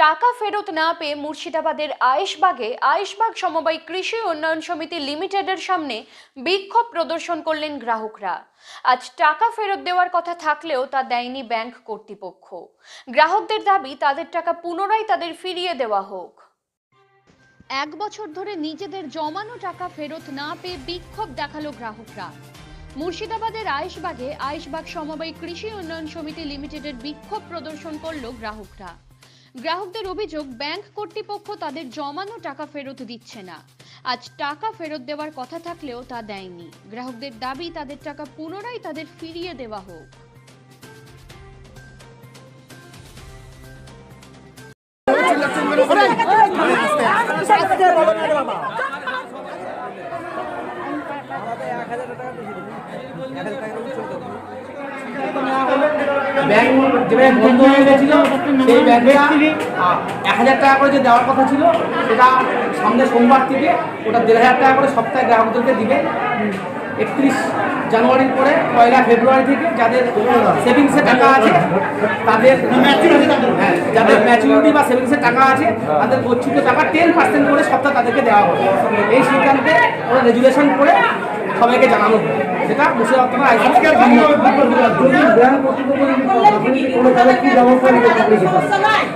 টাকা ফেরত না পেয়ে মুর্শিদাবাদের আয়েশবাগ সমবায় কৃষি উন্নয়ন সমিতি লিমিটেডের সামনে বিক্ষোভ প্রদর্শন করলেন গ্রাহকরা। আজ টাকা ফেরত দেওয়ার কথা থাকলেও তা দেয়নি ব্যাংক কর্তৃপক্ষ। গ্রাহকদের দাবি তাদের টাকা পুনরায় তাদের ফিরিয়ে দেওয়া হোক। 1 বছর ধরে নিজেদের জমানো টাকা ফেরত না পেয়ে বিক্ষোভ দেখালো গ্রাহকরা। মুর্শিদাবাদের আয়েশবাগ সমবায় কৃষি উন্নয়ন সমিতি লিমিটেডের বিক্ষোভ প্রদর্শন করলো গ্রাহকরা। গ্রাহকদের অভিযোগ, ব্যাংক কর্তৃপক্ষ তাদের জমানো টাকা ফেরত দিচ্ছে না। আজ টাকা ফেরত দেওয়ার কথা থাকলেও তা দেয়নি। গ্রাহকদের দাবি তাদের টাকা পুনরায় তাদের ফিরিয়ে দেওয়া হোক। ব্যাংক যেভাবে বন্ধ হয়ে গেছিল সেই ব্যাংকটা 1000 টাকা করে যে দেওয়ার কথা ছিল সেটা সামনে সোমবার থেকে ওটা 1500 টাকা করে সপ্তাহে গ্রাহকদেরকে দিবে। 31 জানুয়ারির পরে 1 ফেব্রুয়ারি থেকে যাদের সেভিংসে টাকা আছে তাদের যাদের ম্যাচুরিটি বা সেভিংসে টাকা আছে তাদের গচ্ছিত টাকা 10% করে সপ্তাহে তাদেরকে দেওয়া হবে। এই সিদ্ধান্তে ওরা রেজুলেশন করে সবাইকে জানানো হবে। সেটা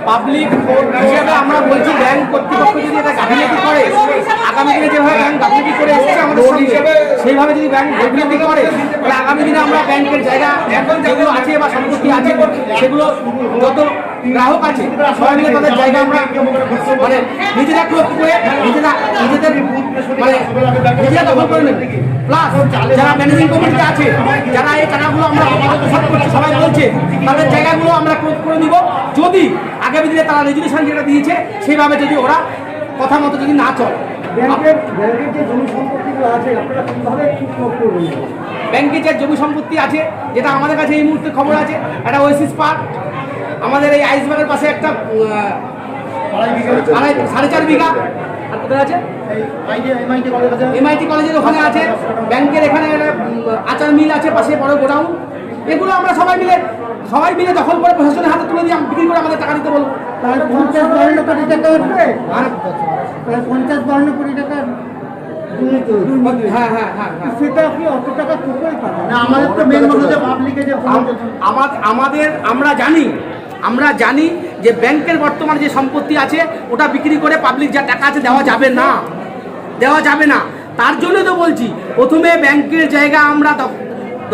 পাবলিক হিসেবে আমরা বলছি, ব্যাংক কর্তৃপক্ষ যদি এটা গাফিলতি করে, আগামী দিনে যেভাবে ব্যাংক গাফিলতি করে এসেছে আমাদের সঙ্গে, সেইভাবে যদি ব্যাংক গাফিলতি করে তাহলে আগামী দিনে আমরা ব্যাংকের জায়গা এখন যেগুলো আছে বা সম্পত্তি আছে সেগুলো যত গ্রাহক আছে সবাই মিলে তাদের জায়গা আমরা মানে নিজেরা ক্লোজ করে নিজেদের দখল করে নেব। প্লাস যারা ম্যানেজিং কমিটিতে আছে, যারা এই টাকাগুলো আমরা আত্মসাৎ করছি সবাই বলছে, তাদের জায়গাগুলো আমরা ক্লোজ করে নিব যদি আগামী দিনে তারা রেজুলেশন যেটা দিয়েছে সেইভাবে যদি ওরা কথা মতো যদি না চলে। ব্যাংকের যে জমি সম্পত্তি আছে যেটা আমাদের কাছে এই মুহূর্তে খবর আছে, একটা ওয়েসিস পার্ক আমাদের এই আইসবাগের পাশে একটা 4.5 বিঘা আর কোথায় আছে MIT কলেজের ওখানে আছে, ব্যাংকের এখানে আচার মিল আছে পাশে বড় গোডাউন। এগুলো আমরা সবাই মিলে দখল করে প্রশাসনের হাতে তুলে দিয়ে বিক্রি করে আমাদের টাকা দিতে বলবো। তাহলে 50-52 কোটি টাকা উঠবে, আর 50-52 কোটি টাকা সেটা কি অত টাকা কোথায় পাবে না? আমাদের তো মেন মনে পাবলিকে যে আমরা জানি যে ব্যাংকের বর্তমান যে সম্পত্তি আছে ওটা বিক্রি করে পাবলিক যা টাকা আছে দেওয়া যাবে না। তার জন্য তো বলছি, প্রথমে ব্যাংকের জায়গা আমরা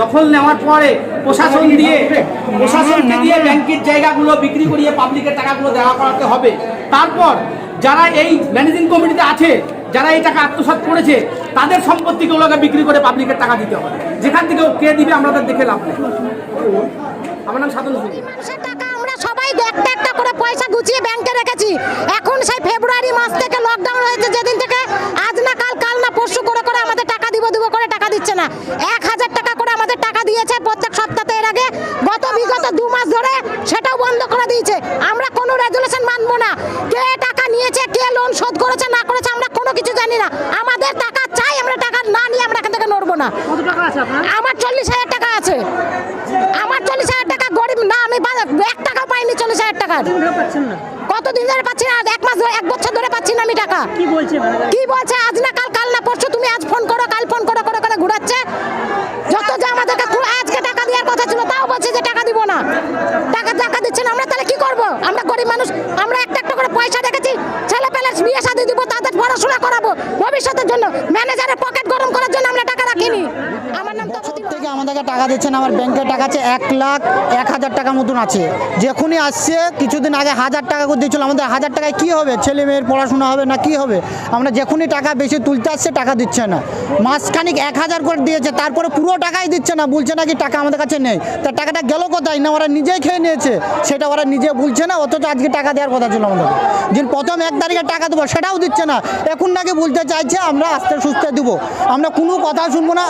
দখল নেওয়ার পরে প্রশাসনকে দিয়ে ব্যাংকের জায়গাগুলো বিক্রি করিয়ে পাবলিকের টাকাগুলো দেওয়া করাতে হবে। তারপর যারা এই ম্যানেজিং কমিটিতে আছে, যারা এই টাকা আত্মসাৎ করেছে তাদের সম্পত্তিগুলোকে বিক্রি করে পাবলিকের টাকা দিতে হবে। যেখান থেকে কে দিবে আমরা দেখে লাভ নেই। আমার নাম সাধন সিং। সবাই একটা করে পয়সা গুছিয়ে ব্যাংকে রেখেছি। এখন সেই ফেব্রুয়ারি মাস থেকে লকডাউন হয়েছে, যেদিন থেকে আজ না কাল না পরশু করে আমাদের টাকা দিব করে টাকা দিচ্ছে না। 1000 টাকা করে আমাদের টাকা দিয়েছে প্রত্যেক সপ্তাহে। এর আগে বিগত 2 মাস ধরে সেটাও বন্ধ করে দিয়েছে। আমরা কোনো রেজুলেশন মানবো না। কে টাকা নিয়েছে, কে লোন শোধ করেছে না করেছে আমরা কোনো কিছু জানি না। আমাদের টাকা চাই, আমরা টাকা না নিয়ে আমরা এখান থেকে নড়বো না। কত টাকা আছে আপনার? আমার 40,000 টাকা আছে। আমার 40,000 টাকা গরিব না, আমি 1 টাকা পাইনি 40,000 টাকা। কতদিন ধরে পাচ্ছি না, 1 বছর ধরে পাচ্ছি না আমি টাকা। কি বলছে আজ না কাল না পরশু, তুমি আজ ফোন করো কাল ফোন করো করে ঘুরাচ্ছে। যত যে আমাদেরকে আজকে টাকা দেওয়ার কথা ছিল তাও বলছে যে টাকা দিব না, টাকা দিচ্ছে না। আমরা তাহলে কি করব? আমরা গরিব মানুষ, আমরা একটা করে পয়সা রেখেছি, ছেলে পেলে বিয়ে শাদী দিব, তাদের পড়াশোনা করাবো ভবিষ্যতের জন্য। ম্যানেজারের পকেট গরম করার জন্য আমরা টাকা রাখিনি। আমার নাম থেকে আমাদেরকে টাকা দিচ্ছেন, আমার ব্যাংকে টাকা আছে 1,01,000 টাকা মতন আছে। যখনই আসছে কিছুদিন আগে 1000 টাকা করে দিয়েছিল। আমাদের 1000 টাকায় কী হবে? ছেলে মেয়ের পড়াশোনা হবে না কি হবে? আমরা যখনই টাকা বেশি তুলতে আসছে টাকা দিচ্ছে না। মাসখানিক 1000 করে দিয়েছে, তারপরে পুরো টাকাই দিচ্ছে না, বলছে নাকি টাকা আমাদের কাছে নেই। তা টাকাটা গেল কোথায়? না ওরা নিজেই খেয়ে নিয়েছে, সেটা ওরা নিজে বলছে না। অথচ আজকে টাকা দেওয়ার কথা ছিল আমাদের, যে প্রথম 1 তারিখে টাকা দেবো সেটাও দিচ্ছে না। এখন নাকি বলতে চাইছে আমরা আস্তে সুস্থে দেবো। আমরা কোনো কথা শুনবো না।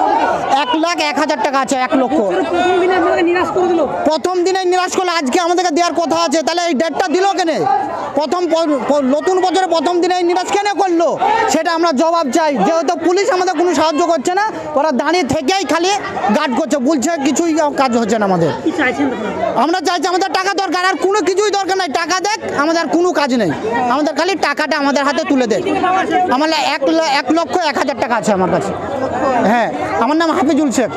1,01,000 টাকা আছে, 1 লক্ষ। প্রথম দিনে আপনাকে নিরাশ করে দিল। প্রথম দিনে নিরাশ করলো, আজকে আমাদেরকে দেওয়ার কথা আছে, তাহলে এই ডেটটা দিল কেন? নতুন বছরে প্রথম দিনে নিরাশ কেন করলো সেটা আমরা জবাব চাই। যেহেতু পুলিশ আমাদের কোনো সাহায্য করছে না, ওরা দাঁড়িয়ে থেকেই খালি গার্ড করছে, বলছে কিছুই কাজ হচ্ছে না আমাদের। কি চাইছেন তখন? আমরা চাইছি আমাদের টাকা দরকার, আর কোনো কিছুই দরকার নাই, টাকা দেখ, আমাদের কোনো কাজ নেই, আমাদের খালি টাকাটা আমাদের হাতে তুলে দেয়। আমার 1,01,01,000 টাকা আছে আমার কাছে। হ্যাঁ, আমার নাম হাফিজুল শেখ।